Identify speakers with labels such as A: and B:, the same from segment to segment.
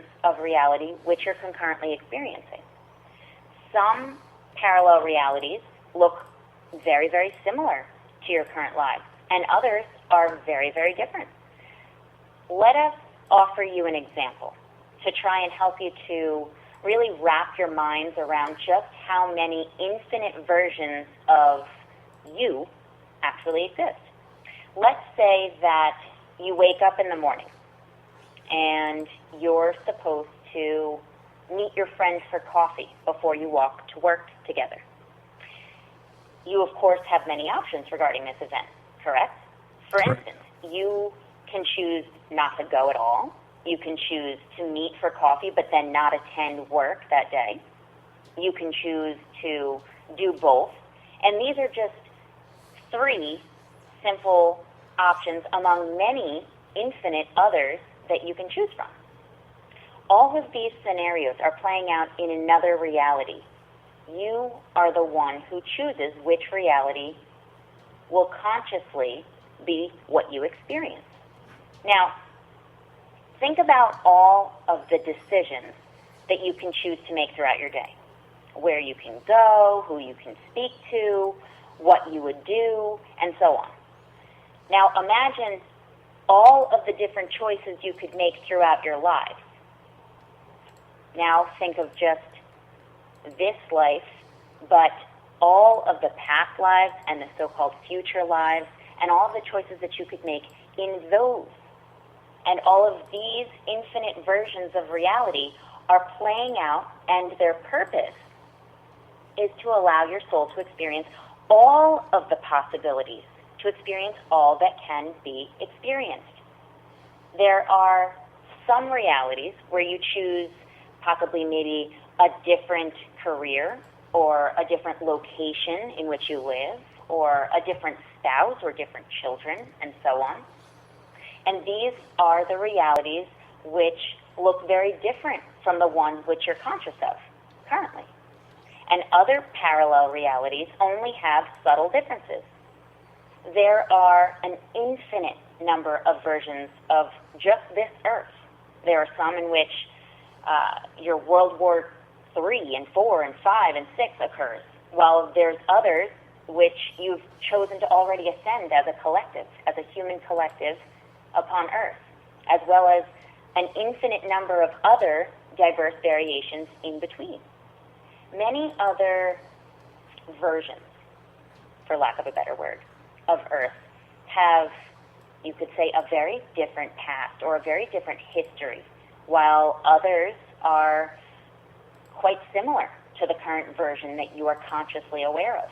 A: versions of reality which you're concurrently experiencing. Some parallel realities look very, very similar to your current lives, and others are very, very different. Let us offer you an example to try and help you to really wrap your minds around just how many infinite versions of you actually exist. Let's say that you wake up in the morning and you're supposed to meet your friend for coffee before you walk to work together. You, of course, have many options regarding this event, correct? For instance, you can choose not to go at all. You can choose to meet for coffee but then not attend work that day. You can choose to do both. And these are just 3 simple options among many infinite others that you can choose from. All of these scenarios are playing out in another reality. You are the one who chooses which reality will consciously be what you experience. Now, think about all of the decisions that you can choose to make throughout your day. Where you can go, who you can speak to, what you would do, and so on. Now, imagine all of the different choices you could make throughout your lives. Now, think of just this life, but all of the past lives and the so-called future lives and all of the choices that you could make in those. And all of these infinite versions of reality are playing out, and their purpose is to allow your soul to experience all of the possibilities, to experience all that can be experienced. There are some realities where you choose possibly maybe a different career or a different location in which you live or a different spouse or different children and so on. And these are the realities which look very different from the one which you're conscious of currently. And other parallel realities only have subtle differences. There are an infinite number of versions of just this earth. There are some in which your World War III and IV and V and VI occurs, while there's others which you've chosen to already ascend as a collective, as a human collective upon Earth, as well as an infinite number of other diverse variations in between. Many other versions, for lack of a better word, of Earth have, you could say, a very different past or a very different history, while others are quite similar to the current version that you are consciously aware of.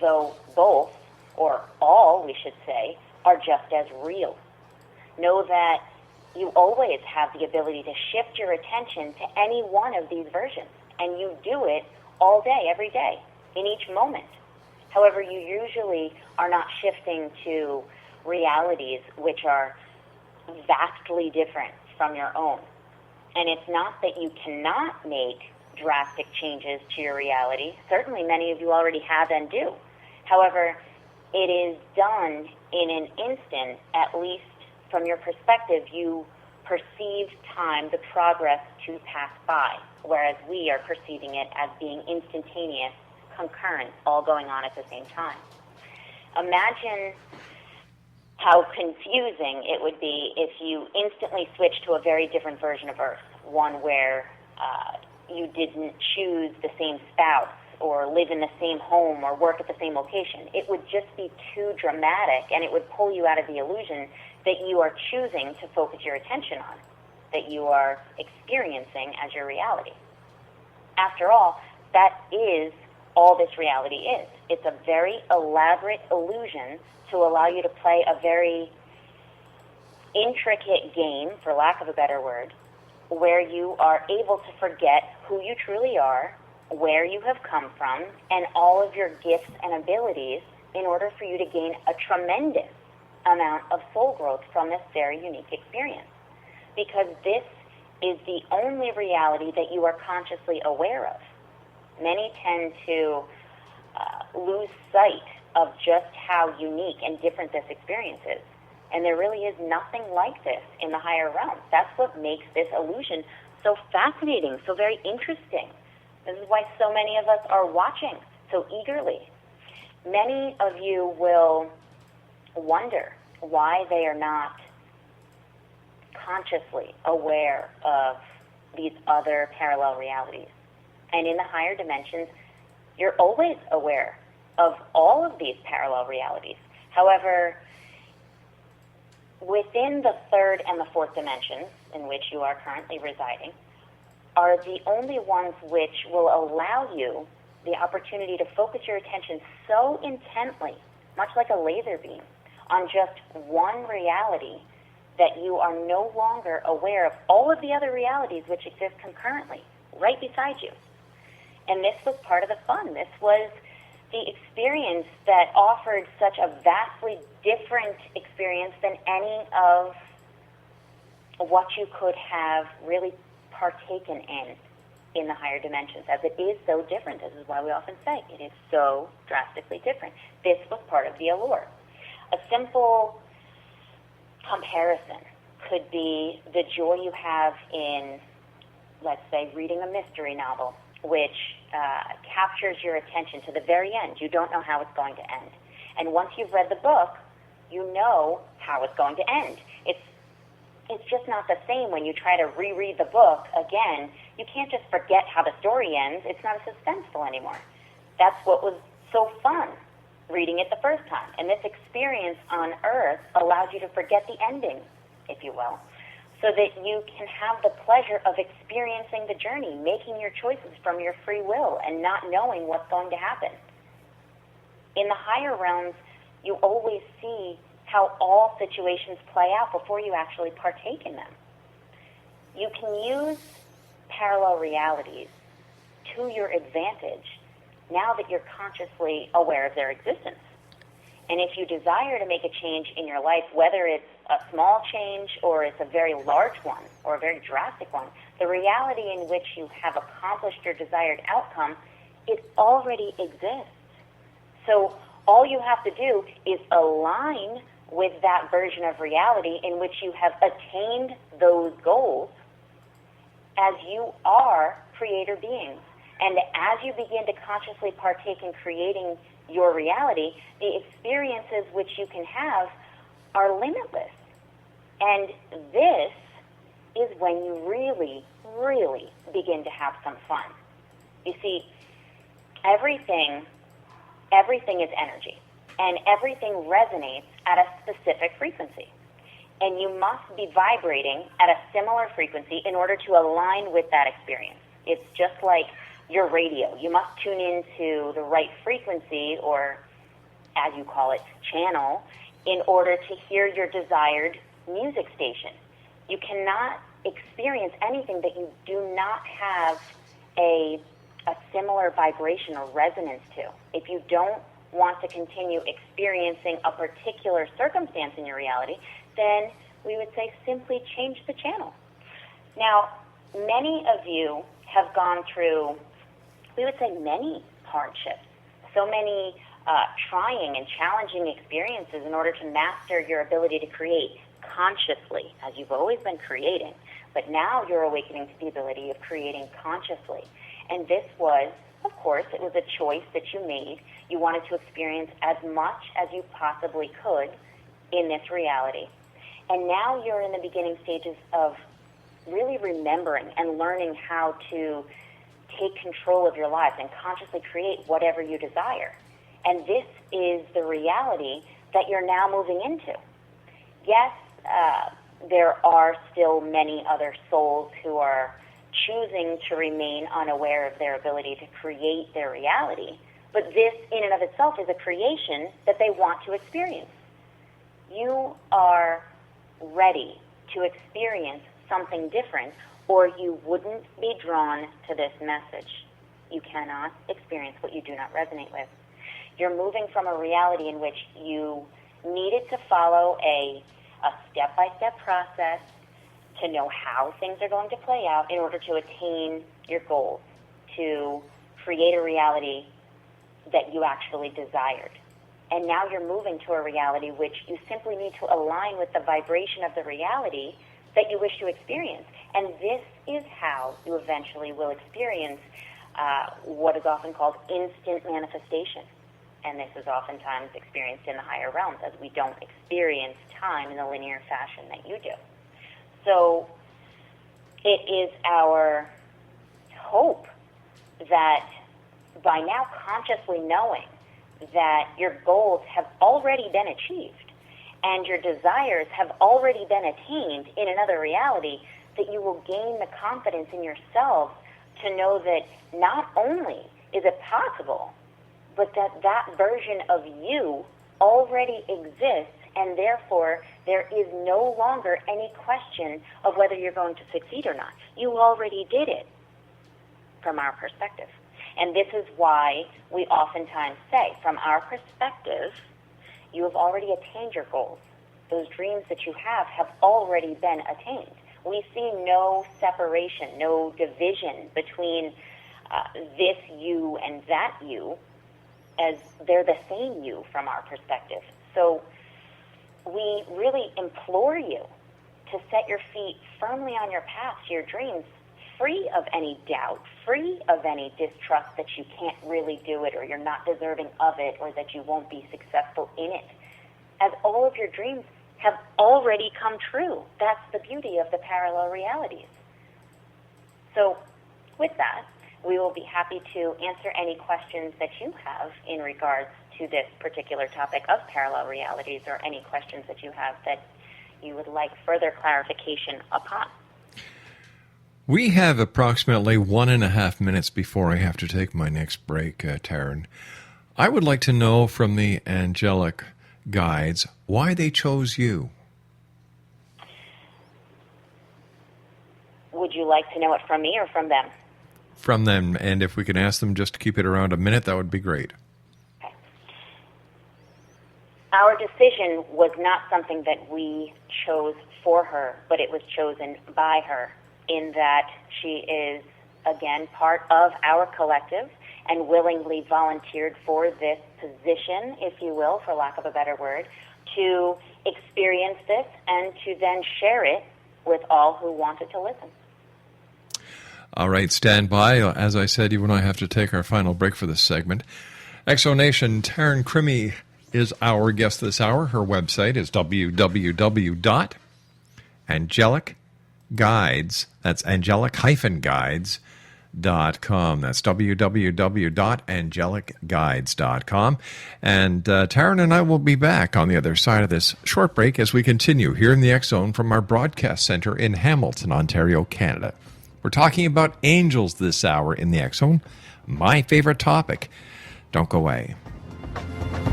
A: Though both, or all, we should say, are just as real. Know that you always have the ability to shift your attention to any one of these versions, and you do it all day, every day, in each moment. However, you usually are not shifting to realities which are vastly different from your own. And it's not that you cannot make drastic changes to your reality. Certainly many of you already have and do. However, it is done in an instant, at least from your perspective. You perceive time, the progress to pass by, whereas we are perceiving it as being instantaneous, concurrent, all going on at the same time. Imagine how confusing it would be if you instantly switched to a very different version of Earth, one where you didn't choose the same spouse or live in the same home or work at the same location. It would just be too dramatic, and it would pull you out of the illusion that you are choosing to focus your attention on, that you are experiencing as your reality. After all, that is all this reality is. It's a very elaborate illusion to allow you to play a very intricate game, for lack of a better word, where you are able to forget who you truly are, where you have come from, and all of your gifts and abilities in order for you to gain a tremendous amount of soul growth from this very unique experience. Because this is the only reality that you are consciously aware of. Many tend to lose sight of just how unique and different this experience is. And there really is nothing like this in the higher realms. That's what makes this illusion so fascinating, so very interesting. This is why so many of us are watching so eagerly. Many of you will wonder why they are not consciously aware of these other parallel realities. And in the higher dimensions, you're always aware of all of these parallel realities. However, within the third and the fourth dimensions, in which you are currently residing, are the only ones which will allow you the opportunity to focus your attention so intently, much like a laser beam, on just one reality that you are no longer aware of all of the other realities which exist concurrently, right beside you. And this was part of the fun. This was the experience that offered such a vastly different experience than any of what you could have really partaken in the higher dimensions, as it is so different. This is why we often say it is so drastically different. This was part of the allure. A simple comparison could be the joy you have in, let's say, reading a mystery novel, which captures your attention to the very end. You don't know how it's going to end. And once you've read the book, you know how it's going to end. It's just not the same when you try to reread the book again. You can't just forget how the story ends. It's not as suspenseful anymore. That's what was so fun reading it the first time. And this experience on Earth allows you to forget the ending, if you will, so that you can have the pleasure of experiencing the journey, making your choices from your free will and not knowing what's going to happen. In the higher realms, you always see how all situations play out before you actually partake in them. You can use parallel realities to your advantage now that you're consciously aware of their existence. And if you desire to make a change in your life, whether it's a small change or it's a very large one or a very drastic one, the reality in which you have accomplished your desired outcome, it already exists. So all you have to do is align with that version of reality in which you have attained those goals, as you are creator beings. And as you begin to consciously partake in creating your reality, the experiences which you can have are limitless. And this is when you really, really begin to have some fun. You see, everything is energy, and everything resonates at a specific frequency. And you must be vibrating at a similar frequency in order to align with that experience. It's just like your radio. You must tune into the right frequency, or as you call it, channel, in order to hear your desired music station. You cannot experience anything that you do not have a similar vibration or resonance to. If you don't want to continue experiencing a particular circumstance in your reality, then we would say simply change the channel. Now, many of you have gone through, we would say, many hardships, so many trying and challenging experiences in order to master your ability to create consciously, as you've always been creating, but now you're awakening to the ability of creating consciously. And this was, of course, it was a choice that you made. You wanted to experience as much as you possibly could in this reality. And now you're in the beginning stages of really remembering and learning how to take control of your lives and consciously create whatever you desire. And this is the reality that you're now moving into. Yes, there are still many other souls who are choosing to remain unaware of their ability to create their reality, but this in and of itself is a creation that they want to experience. You are ready to experience something different, or you wouldn't be drawn to this message. You cannot experience what you do not resonate with. You're moving from a reality in which you needed to follow a step-by-step process to know how things are going to play out in order to attain your goals, to create a reality that you actually desired. and now you're moving to a reality which you simply need to align with the vibration of the reality that you wish to experience. And this is how you eventually will experience what is often called instant manifestation. And this is oftentimes experienced in the higher realms, as we don't experience time in the linear fashion that you do. So it is our hope that by now consciously knowing that your goals have already been achieved and your desires have already been attained in another reality, that you will gain the confidence in yourself to know that not only is it possible, but that that version of you already exists, and therefore there is no longer any question of whether you're going to succeed or not. You already did it from our perspective. And this is why we oftentimes say, from our perspective, you have already attained your goals. Those dreams that you have already been attained. We see no separation, no division between this you and that you, as they're the same you from our perspective. So we really implore you to set your feet firmly on your path to your dreams, free of any doubt, free of any distrust that you can't really do it, or you're not deserving of it, or that you won't be successful in it, as all of your dreams have already come true. That's the beauty of the parallel realities. So with that, we will be happy to answer any questions that you have in regards to this particular topic of parallel realities, or any questions that you have that you would like further clarification upon.
B: We have approximately 1.5 minutes before I have to take my next break, Taryn. I would like to know from the angelic guides why they chose you.
A: Would you like to know it from me or from them?
B: From them, and if we can ask them just to keep it around a minute, that would be great.
A: Okay. Our decision was not something that we chose for her, but it was chosen by her, in that she is, again, part of our collective and willingly volunteered for this position, if you will, for lack of a better word, to experience this and to then share it with all who wanted to listen.
B: All right, stand by. As I said, you and I have to take our final break for this segment. Exonation, Taryn Crimi is our guest this hour. Her website is www.angelic-guides, that's angelic-guides.com. That's www.angelicguides.com. And Taryn and I will be back on the other side of this short break as we continue here in the X Zone from our broadcast center in Hamilton, Ontario, Canada. We're talking about angels this hour in the X Zone, my favorite topic. Don't go away.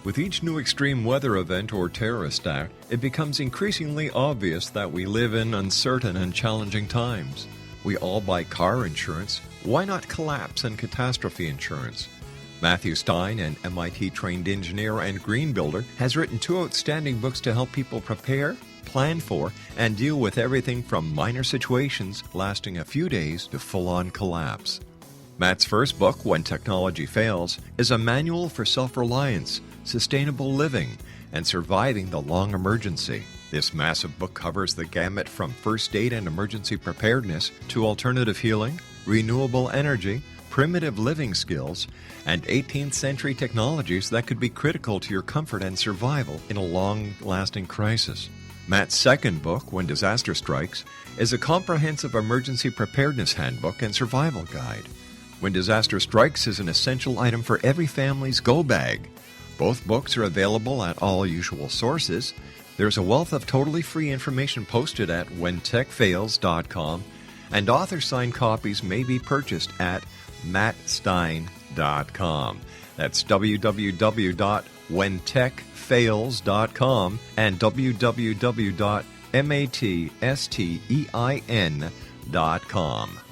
B: With each new extreme weather event or terrorist act, it becomes increasingly obvious that we live in uncertain and challenging times. We all buy car insurance. Why not collapse and catastrophe insurance? Matthew Stein, an MIT-trained engineer and green builder, has written 2 outstanding books to help people prepare, plan for, and deal with everything from minor situations lasting a few days to full-on collapse. Matt's first book, When Technology Fails, is a manual for self-reliance, sustainable living, and surviving the long emergency. This massive book covers the gamut from first aid and emergency preparedness to alternative healing, renewable energy, primitive living skills, and 18th century technologies that could be critical to your comfort and survival in a long-lasting crisis. Matt's second book, When Disaster Strikes, is a comprehensive emergency preparedness handbook and survival guide. When Disaster Strikes is an essential item for every family's go bag. Both books are available at all usual sources. There's a wealth of totally free information posted at whentechfails.com, and author-signed copies may be purchased at mattstein.com. That's www.whentechfails.com and www.mattstein.com. MATSTEIN.com.